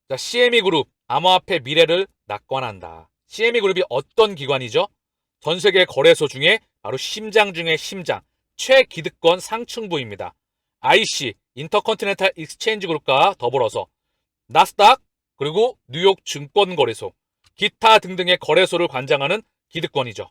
자, CME 그룹, 암호화폐 미래를 낙관한다. CME 그룹이 어떤 기관이죠? 전 세계 거래소 중에 바로 심장 중의 심장, 최기득권 상층부입니다. IC, 인터컨티넨탈 익스체인지 그룹과 더불어서 나스닥, 그리고 뉴욕 증권거래소, 기타 등등의 거래소를 관장하는 기득권이죠.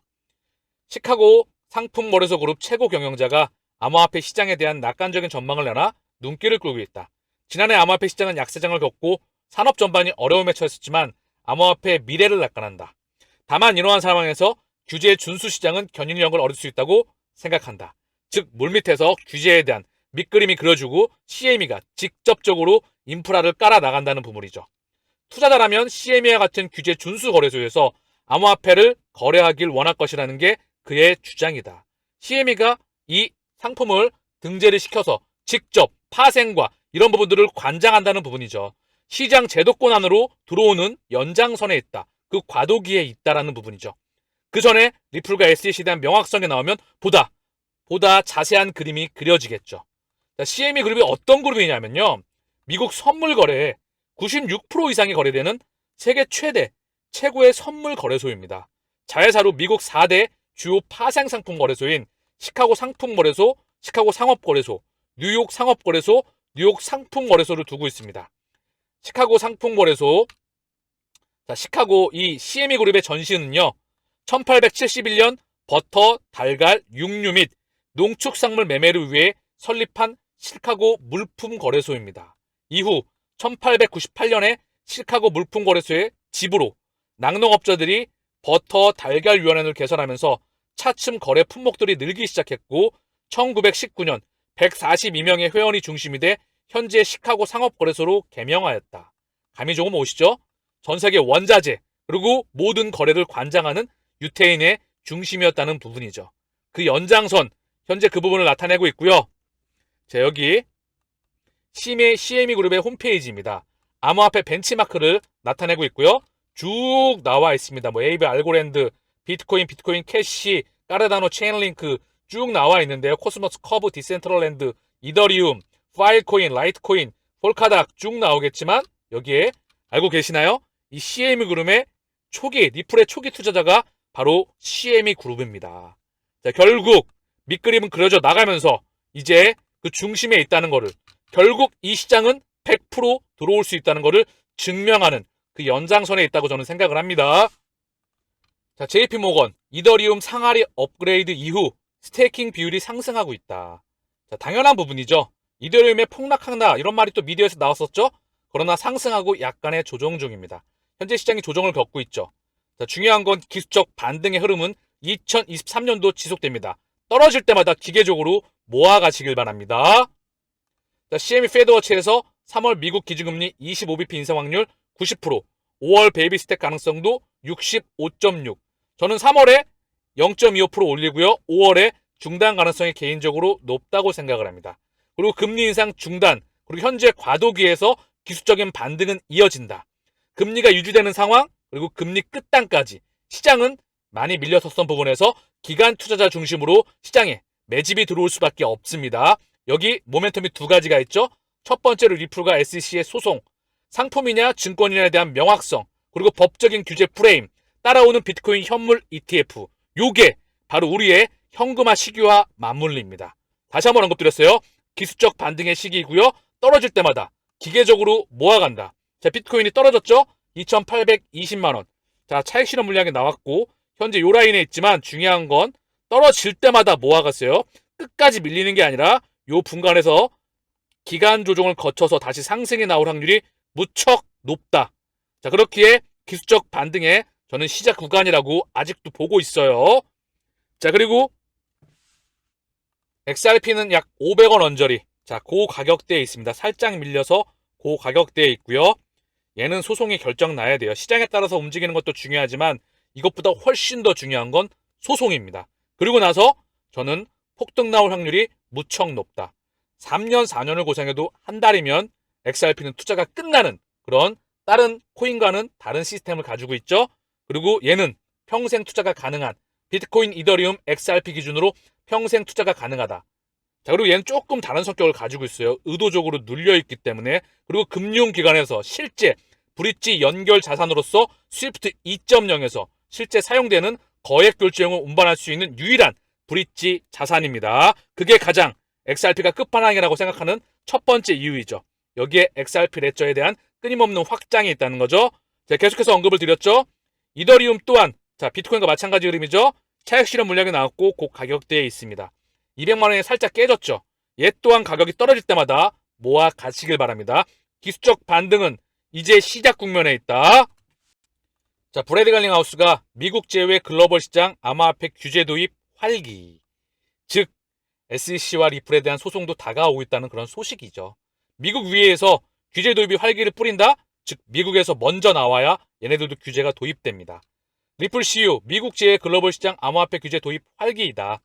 시카고 상품거래소 그룹 최고 경영자가 암호화폐 시장에 대한 낙관적인 전망을 내놔 눈길을 끌고 있다. 지난해 암호화폐 시장은 약세장을 겪고 산업 전반이 어려움에 처했었지만 암호화폐의 미래를 낙관한다. 다만 이러한 상황에서 규제 준수 시장은 견인력을 얻을 수 있다고 생각한다. 즉 물밑에서 규제에 대한 밑그림이 그려주고 CME가 직접적으로 인프라를 깔아 나간다는 부분이죠. 투자자라면 CME와 같은 규제 준수 거래소에서 암호화폐를 거래하길 원할 것이라는 게 그의 주장이다. CME가 이 상품을 등재를 시켜서 직접 파생과 이런 부분들을 관장한다는 부분이죠. 시장 제도권 안으로 들어오는 연장선에 있다. 그 과도기에 있다라는 부분이죠. 그 전에 리플과 SEC에 대한 명확성이 나오면 보다 자세한 그림이 그려지겠죠. CME 그룹이 어떤 그룹이냐면요. 미국 선물 거래에 96% 이상이 거래되는 세계 최고의 선물 거래소입니다. 자회사로 미국 4대 주요 파생 상품 거래소인 시카고 상품 거래소, 시카고 상업 거래소, 뉴욕 상업 거래소, 뉴욕 상품 거래소를 두고 있습니다. 시카고 상품 거래소, 시카고 이 CME 그룹의 전시는요. 1871년 버터, 달걀, 육류 및 농축산물 매매를 위해 설립한 시카고 물품 거래소입니다. 이후 1898년에 시카고 물품 거래소의 지부로 낙농업자들이 버터, 달걀 유연을 개설하면서 차츰 거래 품목들이 늘기 시작했고 1919년 142명의 회원이 중심이 돼 현재 시카고 상업거래소로 개명하였다. 감이 조금 오시죠? 전 세계 원자재 그리고 모든 거래를 관장하는 유태인의 중심이었다는 부분이죠. 그 연장선 현재 그 부분을 나타내고 있고요. 자, 여기 CME 그룹의 홈페이지입니다. 암호화폐 벤치마크를 나타내고 있고요. 쭉 나와 있습니다. 뭐 에이브, 알고랜드, 비트코인 캐시, 까르다노, 체인링크 쭉 나와 있는데요. 코스모스, 커브, 디센트럴랜드, 이더리움, 파일코인, 라이트코인, 폴카닥 쭉 나오겠지만 여기에 알고 계시나요? 이 CME 그룹의 리플의 초기 투자자가 바로 CME 그룹입니다. 자, 결국 밑그림은 그려져 나가면서 이제 그 중심에 있다는 거를 결국 이 시장은 100% 들어올 수 있다는 것을 증명하는 그 연장선에 있다고 저는 생각을 합니다. 자, JP모건, 이더리움 상하리 업그레이드 이후 스테이킹 비율이 상승하고 있다. 자, 당연한 부분이죠. 이더리움의 폭락한다 이런 말이 또 미디어에서 나왔었죠. 그러나 상승하고 약간의 조정 중입니다. 현재 시장이 조정을 겪고 있죠. 자, 중요한 건 기술적 반등의 흐름은 2023년도 지속됩니다. 떨어질 때마다 기계적으로 모아가시길 바랍니다. 자, CME 페드워치에서 3월 미국 기준금리 25bp 인상 확률 90%, 5월 베이비 스텝 가능성도 65.6. 저는 3월에 0.25% 올리고요. 5월에 중단 가능성이 개인적으로 높다고 생각을 합니다. 그리고 금리 인상 중단, 그리고 현재 과도기에서 기술적인 반등은 이어진다. 금리가 유지되는 상황, 그리고 금리 끝단까지 시장은 많이 밀려섰던 부분에서 기관 투자자 중심으로 시장에 매집이 들어올 수밖에 없습니다. 여기 모멘텀이 두 가지가 있죠. 첫 번째로 리플과 SEC의 소송, 상품이냐 증권이냐에 대한 명확성, 그리고 법적인 규제 프레임, 따라오는 비트코인 현물 ETF, 요게 바로 우리의 현금화 시기와 맞물립니다. 다시 한번 언급드렸어요. 기술적 반등의 시기이고요. 떨어질 때마다 기계적으로 모아간다. 자, 비트코인이 떨어졌죠? 2,820만원. 자, 차익 실현 물량이 나왔고 현재 요 라인에 있지만 중요한 건 떨어질 때마다 모아갔어요. 끝까지 밀리는 게 아니라 요 분간에서 기간 조정을 거쳐서 다시 상승이 나올 확률이 무척 높다. 자, 그렇기에 기술적 반등에 저는 시작 구간이라고 아직도 보고 있어요. 자, 그리고 XRP는 약 500원 언저리. 자, 고 가격대에 있습니다. 살짝 밀려서 고 가격대에 있고요. 얘는 소송이 결정 나야 돼요. 시장에 따라서 움직이는 것도 중요하지만 이것보다 훨씬 더 중요한 건 소송입니다. 그리고 나서 저는 폭등 나올 확률이 무척 높다. 3년, 4년을 고생해도 한 달이면 XRP는 투자가 끝나는 그런 다른 코인과는 다른 시스템을 가지고 있죠. 그리고 얘는 평생 투자가 가능한 비트코인, 이더리움, XRP 기준으로 평생 투자가 가능하다. 자, 그리고 얘는 조금 다른 성격을 가지고 있어요. 의도적으로 눌려있기 때문에. 그리고 금융기관에서 실제 브릿지 연결 자산으로서 스위프트 2.0에서 실제 사용되는 거액 결제용을 운반할 수 있는 유일한 브릿지 자산입니다. 그게 가장 XRP가 끝판왕이라고 생각하는 첫 번째 이유이죠. 여기에 XRP 레저에 대한 끊임없는 확장이 있다는 거죠. 제가 계속해서 언급을 드렸죠. 이더리움 또한 비트코인과 마찬가지 흐름이죠. 차익 실현 물량이 나왔고 곧 가격대에 있습니다. 200만 원이 살짝 깨졌죠. 얘 또한 가격이 떨어질 때마다 모아 가시길 바랍니다. 기술적 반등은 이제 시작 국면에 있다. 브래드 갈링하우스가 미국 제외 글로벌 시장 암호화폐 규제 도입 활기, 즉 SEC와 리플에 대한 소송도 다가오고 있다는 그런 소식이죠. 미국 위에서 규제 도입이 활기를 뿌린다? 즉 미국에서 먼저 나와야 얘네들도 규제가 도입됩니다. 리플 CEO, 미국 제외 글로벌 시장 암호화폐 규제 도입 활기이다.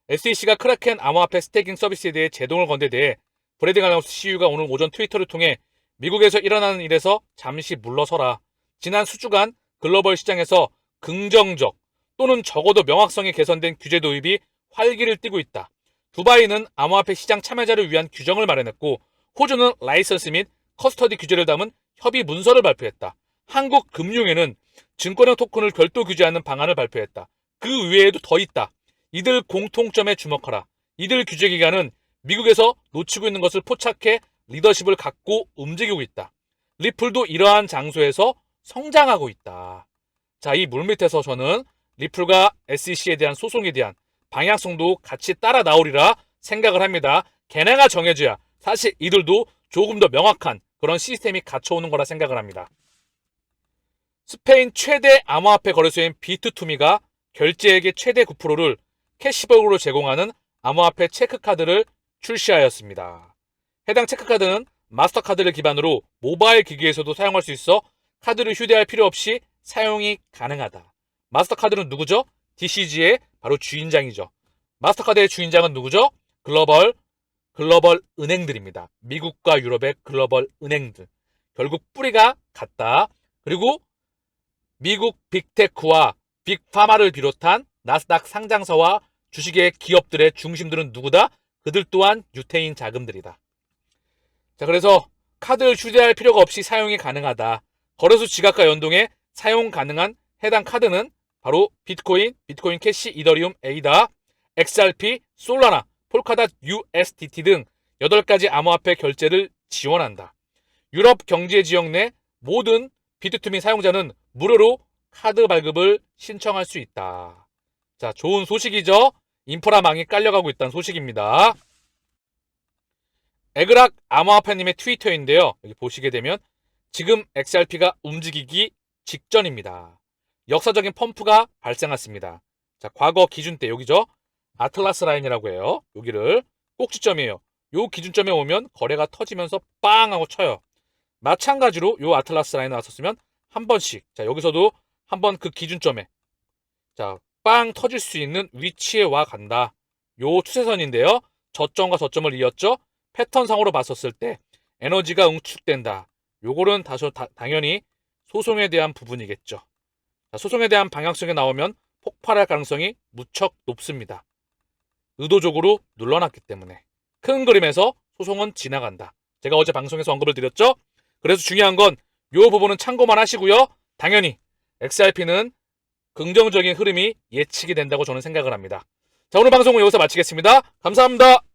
SEC가 크라켄 암호화폐 스테이킹 서비스에 대해 제동을 건 데 대해 브래드 갈링하우스 CEO가 오늘 오전 트위터를 통해 미국에서 일어나는 일에서 잠시 물러서라. 지난 수주간 글로벌 시장에서 긍정적 또는 적어도 명확성이 개선된 규제 도입이 활기를 띠고 있다. 두바이는 암호화폐 시장 참여자를 위한 규정을 마련했고 호주는 라이선스 및 커스터디 규제를 담은 협의 문서를 발표했다. 한국 금융위는 증권형 토큰을 별도 규제하는 방안을 발표했다. 그 외에도 더 있다. 이들 공통점에 주목하라. 이들 규제 기관은 미국에서 놓치고 있는 것을 포착해 리더십을 갖고 움직이고 있다. 리플도 이러한 장소에서 성장하고 있다. 이 물밑에서 저는 리플과 SEC에 대한 소송에 대한 방향성도 같이 따라 나오리라 생각을 합니다. 걔네가 정해져야 사실 이들도 조금 더 명확한 그런 시스템이 갖춰오는 거라 생각을 합니다. 스페인 최대 암호화폐 거래소인 비트투미가 결제액의 최대 9%를 캐시백으로 제공하는 암호화폐 체크카드를 출시하였습니다. 해당 체크카드는 마스터카드를 기반으로 모바일 기기에서도 사용할 수 있어 카드를 휴대할 필요 없이 사용이 가능하다. 마스터카드는 누구죠? DCG의 바로 주인장이죠. 마스터카드의 주인장은 누구죠? 글로벌 은행들입니다. 미국과 유럽의 글로벌 은행들. 결국 뿌리가 같다. 그리고 미국 빅테크와 빅파마를 비롯한 나스닥 상장사와 주식의 기업들의 중심들은 누구다? 그들 또한 유태인 자금들이다. 그래서 카드를 휴대할 필요가 없이 사용이 가능하다. 거래소 지갑과 연동해 사용 가능한 해당 카드는 바로 비트코인, 비트코인 캐시, 이더리움, 에이다, XRP, 솔라나, 폴카닷 USDT 등 8가지 암호화폐 결제를 지원한다. 유럽 경제 지역 내 모든 비트투미 사용자는 무료로 카드 발급을 신청할 수 있다. 좋은 소식이죠? 인프라망이 깔려가고 있다는 소식입니다. 에그락 암호화폐님의 트위터인데요. 여기 보시게 되면 지금 XRP가 움직이기 직전입니다. 역사적인 펌프가 발생했습니다. 과거 기준대 여기죠. 아틀라스 라인이라고 해요. 여기를 꼭지점이에요. 요 기준점에 오면 거래가 터지면서 빵 하고 쳐요. 마찬가지로 요 아틀라스 라인에 왔었으면 한 번씩 여기서도 한번 그 기준점에 빵 터질 수 있는 위치에 와 간다. 요 추세선인데요. 저점과 저점을 이었죠. 패턴상으로 봤었을 때 에너지가 응축된다. 요거는 당연히 소송에 대한 부분이겠죠. 소송에 대한 방향성이 나오면 폭발할 가능성이 무척 높습니다. 의도적으로 눌러놨기 때문에 큰 그림에서 소송은 지나간다. 제가 어제 방송에서 언급을 드렸죠. 그래서 중요한 건 요 부분은 참고만 하시고요. 당연히 XRP는 긍정적인 흐름이 예측이 된다고 저는 생각을 합니다. 오늘 방송은 여기서 마치겠습니다. 감사합니다.